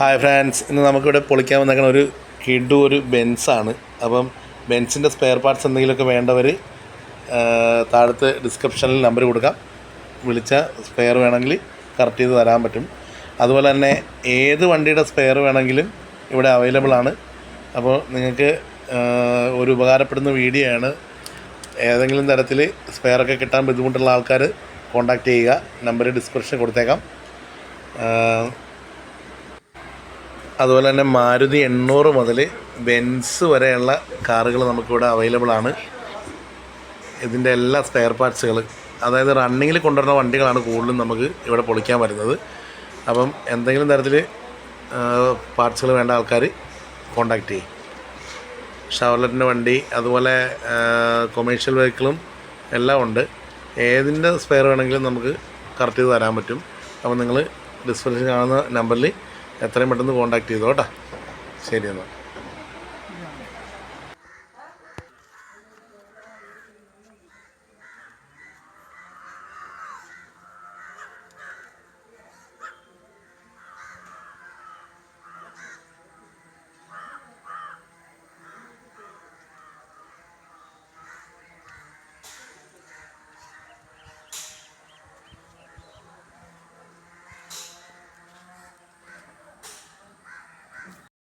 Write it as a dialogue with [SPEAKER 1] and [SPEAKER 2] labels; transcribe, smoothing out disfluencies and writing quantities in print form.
[SPEAKER 1] Hi friends, ഇന്ന് നമുക്കിവിടെ പൊളിക്കാൻ വന്നേക്കണ ഒരു ബെൻസാണ്. അപ്പം ബെൻസിൻ്റെ സ്പെയർ പാർട്സ് എന്തെങ്കിലുമൊക്കെ വേണ്ടവർ താഴത്ത് ഡിസ്ക്രിപ്ഷനിൽ നമ്പർ കൊടുക്കാം. വിളിച്ച സ്പെയർ വേണമെങ്കിൽ കറക്റ്റ് ചെയ്ത് തരാൻ പറ്റും. അതുപോലെ തന്നെ ഏത് വണ്ടിയുടെ സ്പെയർ വേണമെങ്കിലും ഇവിടെ അവൈലബിൾ ആണ്. അപ്പോൾ നിങ്ങൾക്ക് ഒരു ഉപകാരപ്പെടുന്ന വീഡിയോ ആണ്. ഏതെങ്കിലും തരത്തിൽ സ്പെയറൊക്കെ കിട്ടാൻ ബുദ്ധിമുട്ടുള്ള ആൾക്കാർ കോൺടാക്റ്റ് ചെയ്യുക. നമ്പർ ഡിസ്ക്രിപ്ഷനിൽ കൊടുത്തേക്കാം. അതുപോലെ തന്നെ മാരുതി 800 മുതൽ ബെൻസ് വരെയുള്ള കാറുകൾ നമുക്കിവിടെ അവൈലബിൾ ആണ്. ഇതിൻ്റെ എല്ലാ സ്പെയർ പാർട്സുകൾ, അതായത് റണ്ണിങ്ങിൽ കൊണ്ടുവരുന്ന വണ്ടികളാണ് കൂടുതലും നമുക്ക് ഇവിടെ പൊളിക്കാൻ വരുന്നത്. അപ്പം എന്തെങ്കിലും തരത്തിൽ പാർട്സുകൾ വേണ്ട ആൾക്കാർ കോൺടാക്റ്റ് ചെയ്യും. ഷവർലെറ്റിൻ്റെ വണ്ടി, അതുപോലെ കൊമേഴ്ഷ്യൽ വെഹിക്കിളും എല്ലാം ഉണ്ട്. ഏതിൻ്റെ സ്പെയർ വേണമെങ്കിലും നമുക്ക് കറക്റ്റ് ചെയ്ത് തരാൻ പറ്റും. അപ്പോൾ നിങ്ങൾ ഡിസ്ക്രിപ്ഷനിൽ കാണുന്ന നമ്പറിൽ എത്രയും പെട്ടെന്ന് കോൺടാക്റ്റ് ചെയ്തോ കേട്ടോ. ശരി എന്നാൽ.